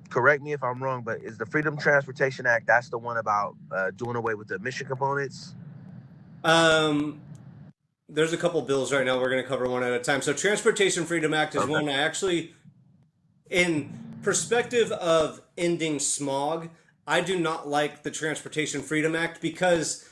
correct me if I'm wrong, but is the Freedom Transportation Act that's the one about doing away with the emission components? Um, there's a couple bills right now. We're going to cover one at a time. So, Transportation Freedom Act is Okay. one I actually, in perspective of ending smog, I do not like the Transportation Freedom Act because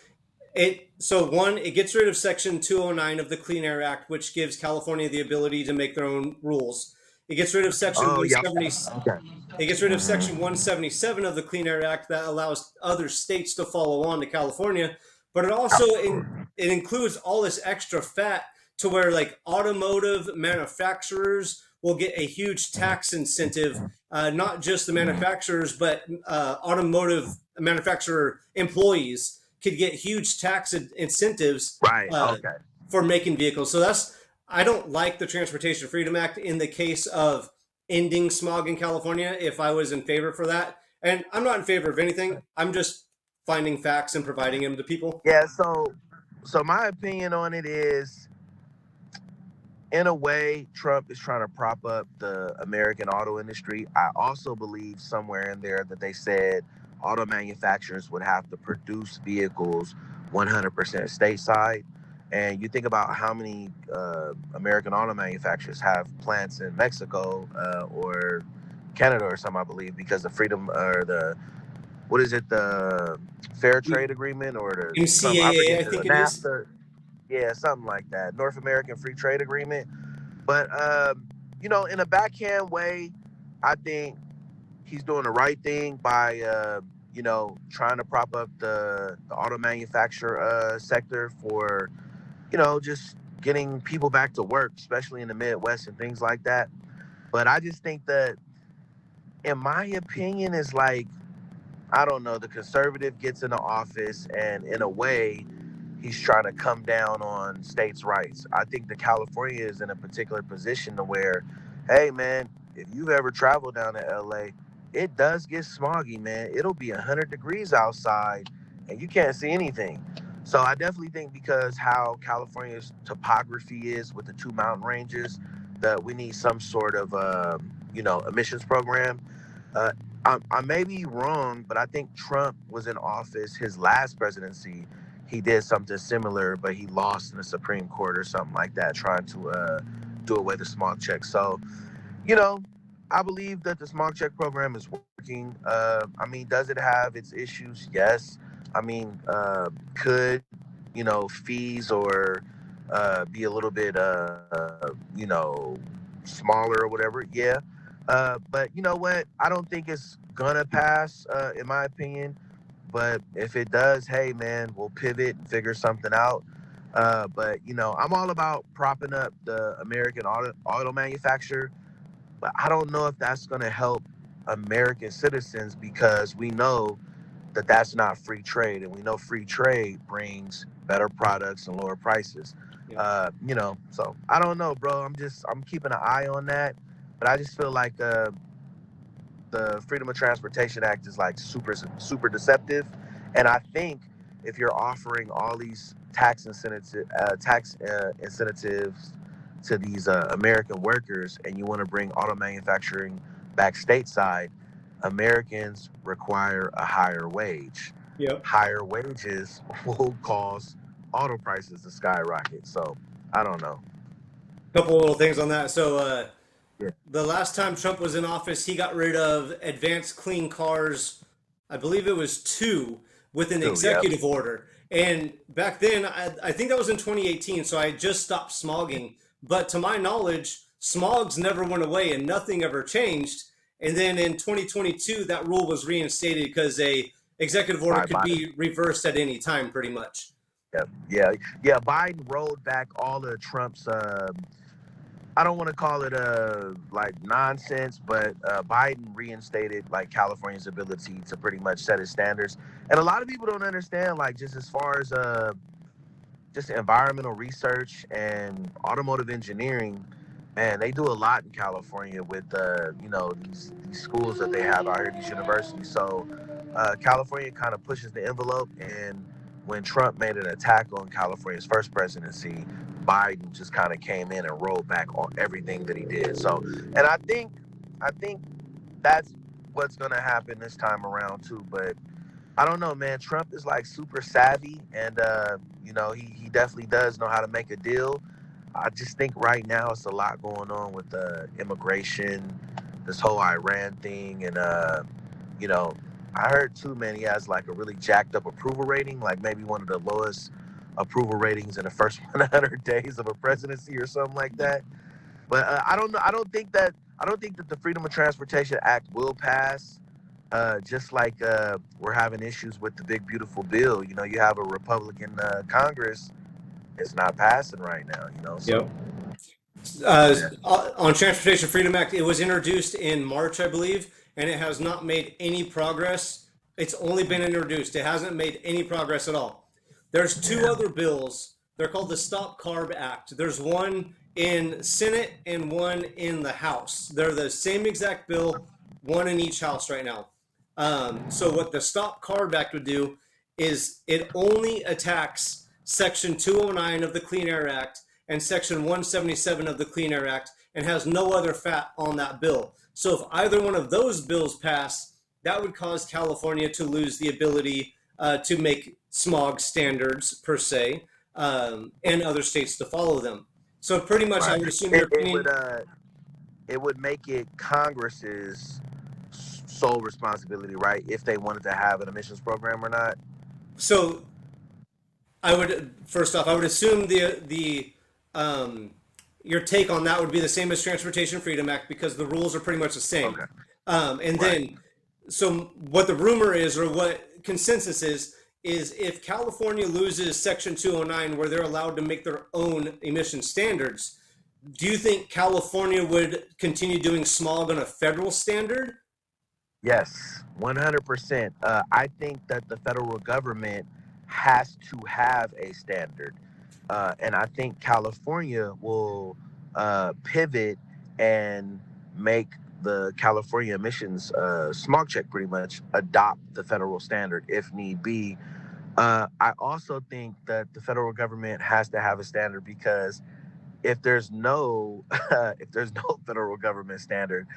it gets rid of Section 209 of the Clean Air Act, which gives California the ability to make their own rules. It gets rid of Section Oh yeah. 170. Okay. It gets rid of Hmm. Section 177 of the Clean Air Act that allows other states to follow on to California, but it also it includes all this extra fat to where like automotive manufacturers will get a huge tax incentive, not just the manufacturers, but automotive manufacturer employees could get huge tax incentives Right. uh, Okay. for making vehicles. So that's I don't like the Transportation Freedom Act in the case of ending smog in California if I was in favor for that. And I'm not in favor of anything. I'm just finding facts and providing them to people. Yeah. So my opinion on it is, in a way, Trump is trying to prop up the American auto industry. I also believe somewhere in there that they said auto manufacturers would have to produce vehicles 100% stateside. And you think about how many American auto manufacturers have plants in Mexico or Canada or something, I believe, because the freedom or the what is it, the fair trade agreement or the some I MCAA, forget I the think it is. NAFTA, yeah, something like that, North American Free Trade Agreement. But in a backhand way, I think he's doing the right thing by trying to prop up the auto manufacturer sector for just getting people back to work, especially in the Midwest and things like that. But I just think that, in my opinion, is like, I don't know, the conservative gets into office and in a way he's trying to come down on states' rights. I think that California is in a particular position to where, hey man, if you've ever traveled down to LA, it does get smoggy, man. It'll be 100 degrees outside and you can't see anything. So I definitely think, because how California's topography is with the two mountain ranges, that we need some sort of emissions program. Uh, I may be wrong, but I think Trump was in office his last presidency. He did something similar, but he lost in the Supreme Court or something like that, trying to do away with the smog check. So, you know, I believe that the smog check program is working. I mean, does it have its issues? Yes. I mean, could fees or be a little bit smaller or whatever? Yeah. But you know what? I don't think it's gonna pass, in my opinion. But if it does, hey man, we'll pivot and figure something out. But I'm all about propping up the American auto manufacturer, but I don't know if that's gonna help American citizens, because we know that that's not free trade, and we know free trade brings better products and lower prices. Yeah. So I don't know, bro. I'm keeping an eye on that, but I just feel like the Freedom of Transportation Act is like super deceptive, and I think if you're offering all these tax incentives to these American workers, and you want to bring auto manufacturing back stateside, Americans require a higher wage. Yep. Higher wages will cause auto prices to skyrocket. So I don't know. Couple little things on that. So Yeah. the last time Trump was in office, he got rid of advanced clean cars. I believe it was two with an Too. Yep. executive order. And back then, I think that was in 2018, so I had just stopped smogging. But to my knowledge, smogs never went away and nothing ever changed. And then in 2022, that rule was reinstated because a executive order By could Biden. be reversed at any time, pretty much. Yeah. Yeah. Yeah. Biden rolled back all of Trump's. I don't want to call it like nonsense, but Biden reinstated like California's ability to pretty much set its standards. And a lot of people don't understand, like, just as far as just environmental research and automotive engineering, man, they do a lot in California with these schools that they have out here, these universities. So California kind of pushes the envelope. And when Trump made an attack on California's first presidency, Biden just kind of came in and rolled back on everything that he did. So, and I think that's what's gonna happen this time around too. But I don't know, man. Trump is like super savvy, and he definitely does know how to make a deal. I just think right now it's a lot going on with immigration, this whole Iran thing, and you know, I heard too, man. He has like a really jacked up approval rating, like maybe one of the lowest approval ratings in the first 100 days of a presidency or something like that. But I don't know. I don't think that. I don't think that the Freedom of Transportation Act will pass. Just like we're having issues with the big beautiful bill. You have a Republican Congress. It's not passing right now. So Yep. Uh, yeah. on Transportation Freedom Act, it was introduced in March, I believe, and it has not made any progress. It's only been introduced. It hasn't made any progress at all. There's two Yeah. other bills. They're called the Stop CARB Act. There's one in Senate and one in the House. They're the same exact bill, one in each house right now. So what the Stop CARB Act would do is it only attacks Section 209 of the Clean Air Act and Section 177 of the Clean Air Act and has no other fat on that bill. So if either one of those bills pass, that would cause California to lose the ability to make smog standards per se, and other states to follow them. So pretty much, I Right. would assume your It opinion. would make it Congress's sole responsibility, right? If they wanted to have an emissions program or not. So I would first off, I would assume the um, your take on that would be the same as Transportation Freedom Act because the rules are pretty much the same. Okay. And Right. then, so what the rumor is, or what consensus is if California loses Section 209, where they're allowed to make their own emission standards, do you think California would continue doing smog on a federal standard? Yes, 100%. I think that the federal government has to have a standard. And I think California will pivot and make the California emissions smog check pretty much adopt the federal standard if need be. I also think that the federal government has to have a standard because if there's no if there's no federal government standard,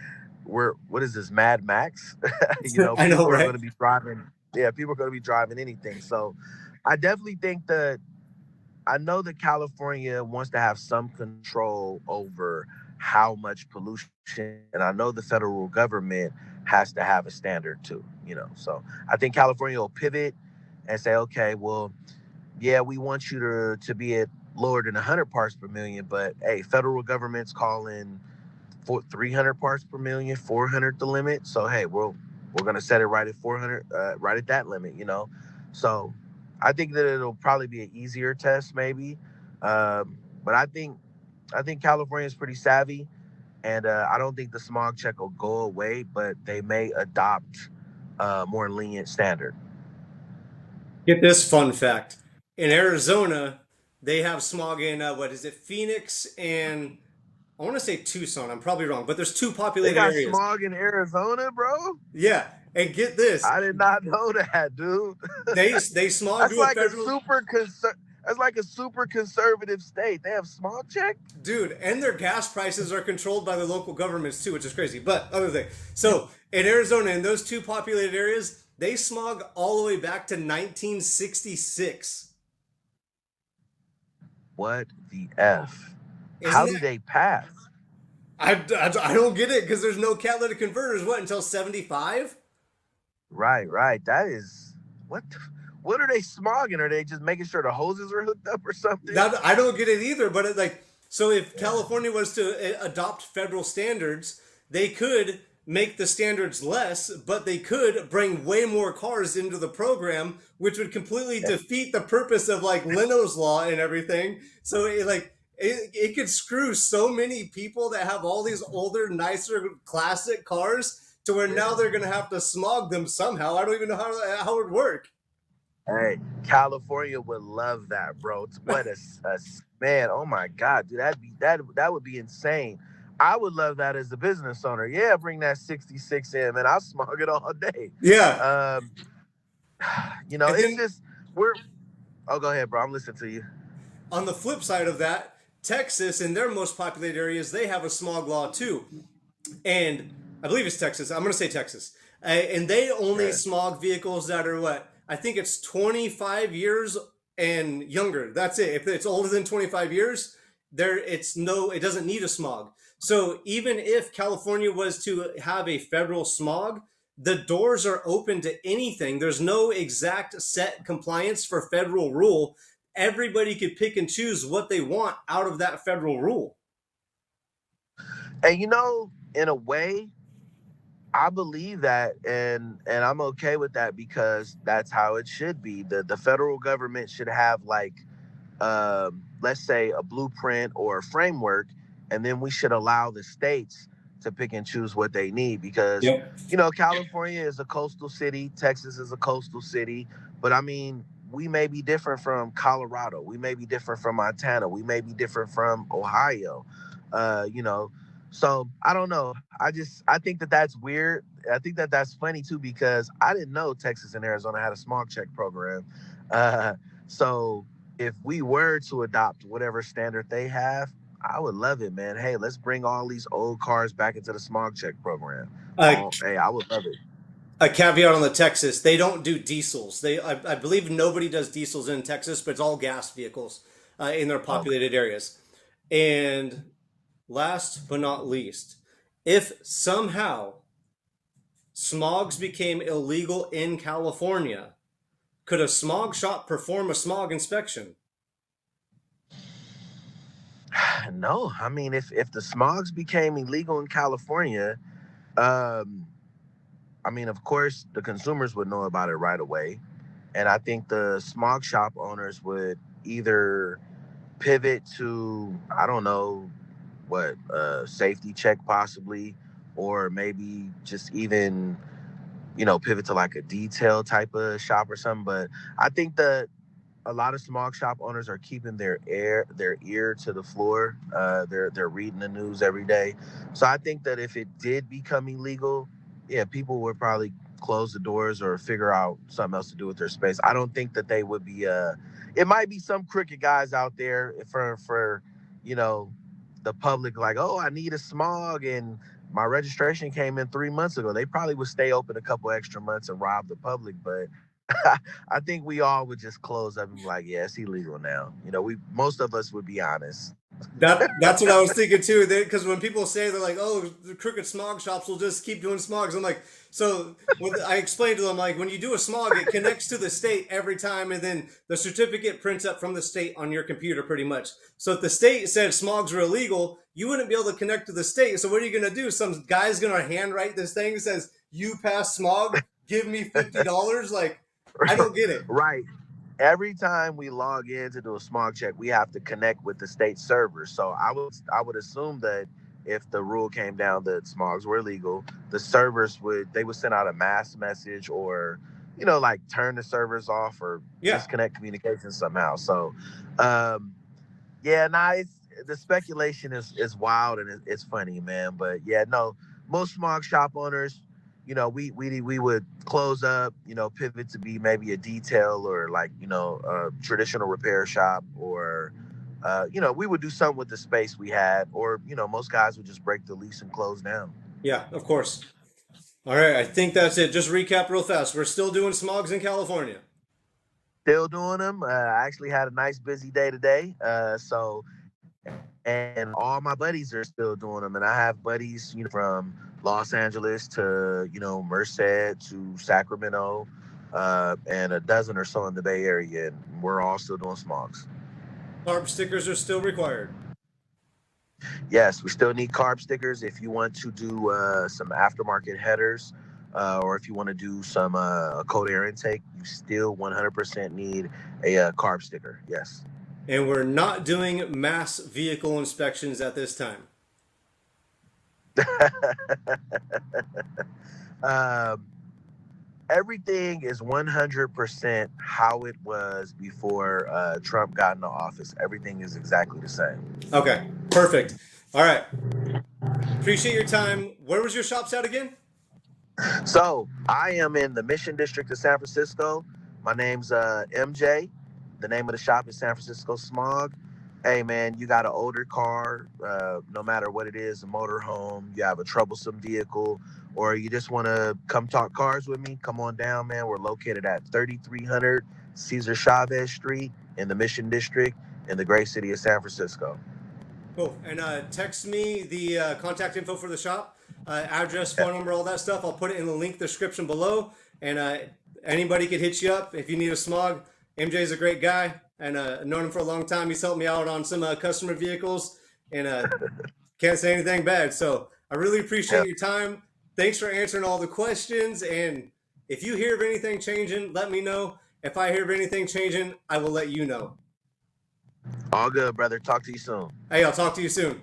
what is this, Mad Max? I know, People are going right? to be driving. Yeah, people are going to be driving anything. So I definitely think that I know that California wants to have some control over how much pollution, and I know the federal government has to have a standard too. So I think California will pivot and say, okay, well, yeah, we want you to be at lower than 100 parts per million, but hey, federal government's calling for 300 parts per million, 400 the limit. So hey, we're gonna set it right at 400, right at that limit. So I think that it'll probably be an easier test, maybe. But I think California is pretty savvy, and I don't think the smog check will go away, but they may adopt more lenient standard. Get this fun fact. In Arizona, they have smog in what is it, Phoenix and I want to say Tucson. I'm probably wrong, but there's two They populated got areas. smog in Arizona, bro. Yeah, and get this. I did not know that, dude. They smog That's to a like a federal super That's like a super conservative state. They have smog check. dude, and their gas prices are controlled by the local governments too, which is crazy. But other thing. So in Arizona, in those two populated areas, they smog all the way back to 1966. What the f? Isn't How do that they pass? I don't get it because there's no catalytic converters. What, until 75? Right. That is what. What are they smogging? Are they just making sure the hoses are hooked up or something? That I don't get it either. But so if Yeah. California was to adopt federal standards, they could make the standards less, but they could bring way more cars into the program, which would completely defeat the purpose of like Leno's law and everything. So it could screw so many people that have all these older, nicer, classic cars to where Yeah. now they're gonna have to smog them somehow. I don't even know how it would work. Hey, California would love that, bro. What a man! Oh my God, dude, that would be insane. I would love that as a business owner. Yeah, bring that 66 in, man. I'll smog it all day. Yeah. Um, And it's then just we're. Oh, go ahead, bro. I'm listening to you. on the flip side of that, Texas, in their most populated areas, they have a smog law too. And I believe it's Texas. I'm going to say Texas. And they only Yeah. smog vehicles that are what? I think it's 25 years and younger. That's it. If it's older than 25 years, it doesn't need a smog. So even if California was to have a federal smog, the doors are open to anything. There's no exact set compliance for federal rule. Everybody could pick and choose what they want out of that federal rule. And in a way, I believe that, and I'm okay with that because that's how it should be. The federal government should have like let's say a blueprint or a framework, and then we should allow the states to pick and choose what they need because Yep. California is a coastal city, Texas is a coastal city, but I mean we may be different from Colorado, we may be different from Montana, we may be different from Ohio, uh, you know. So I don't know. I think that that's weird. I think that that's funny too because I didn't know Texas and Arizona had a smog check program. So if we were to adopt whatever standard they have, I would love it, man. Hey, let's bring all these old cars back into the smog check program. Uh, Oh, hey, I would love it. a caveat on the Texas, they don't do diesels. I believe nobody does diesels in Texas, but it's all gas vehicles in their Okay. populated areas. And last but not least, if somehow smogs became illegal in California, could a smog shop perform a smog inspection? No, I mean, if the smogs became illegal in California, um, I mean, of course, the consumers would know about it right away, and I think the smog shop owners would either pivot to, I don't know, what safety check possibly, or maybe just even pivot to like a detail type of shop or something. But I think that a lot of smog shop owners are keeping their ear to the floor. They're reading the news every day. So I think that if it did become illegal, yeah, people would probably close the doors or figure out something else to do with their space. I don't think that they would be. It might be some crooked guys out there for you know the public, like, oh, I need a smog and my registration came in 3 months ago. They probably would stay open a couple extra months and rob the public, but I think we all would just close up and be like, yeah, it's illegal now. We most of us would be honest. That's what I was thinking too. Because when people say they're like, "Oh, the crooked smog shops will just keep doing smogs," I'm like, so when I explained to them like, when you do a smog, it connects to the state every time, and then the certificate prints up from the state on your computer, pretty much. So if the state said smogs are illegal, you wouldn't be able to connect to the state. So what are you gonna do? Some guy's gonna handwrite this thing that says you pass smog, give me $50. Like, I don't get it. Right. Every time we log in to do a smog check, we have to connect with the state server. So I would assume that if the rule came down that smogs were illegal, the servers would send out a mass message or like turn the servers off or Yeah. disconnect communication somehow. So um yeah, nah, the speculation is wild and it's funny, man. But yeah, no, most smog shop owners, we would close up, pivot to be maybe a detail or like a traditional repair shop, or we would do something with the space we had, or most guys would just break the lease and close down. Yeah, of course. All right, I think that's it. Just recap real fast. We're still doing smogs in California. Still doing them. I actually had a nice busy day today, so and all my buddies are still doing them. And I have buddies, from Los Angeles to Merced to Sacramento, and a dozen or so in the Bay Area, and we're all still doing smogs. CARB stickers are still required. Yes, we still need carb stickers if you want to do some aftermarket headers, or if you want to do some cold air intake. You still 100% need a carb sticker. Yes. And we're not doing mass vehicle inspections at this time. um, Everything is 100% how it was before Trump got into office. Everything is exactly the same. Okay, perfect. All right. Appreciate your time. Where was your shops at again? So I am in the Mission District of San Francisco. My name's MJ. The name of the shop is San Francisco Smog. Hey man, you got an older car, no matter what it is, a motorhome, you have a troublesome vehicle, or you just want to come talk cars with me, come on down, man. We're located at 3300 Cesar Chavez Street in the Mission District in the great city of San Francisco. Cool. And text me the contact info for the shop, address, phone number, all that stuff. I'll put it in the link description below. And anybody can hit you up if you need a smog. MJ's a great guy, and I've known him for a long time. He's helped me out on some customer vehicles, and can't say anything bad. So I really appreciate your time. Thanks for answering all the questions. And if you hear of anything changing, let me know. If I hear of anything changing, I will let you know. All good, brother. Talk to you soon. Hey, I'll talk to you soon.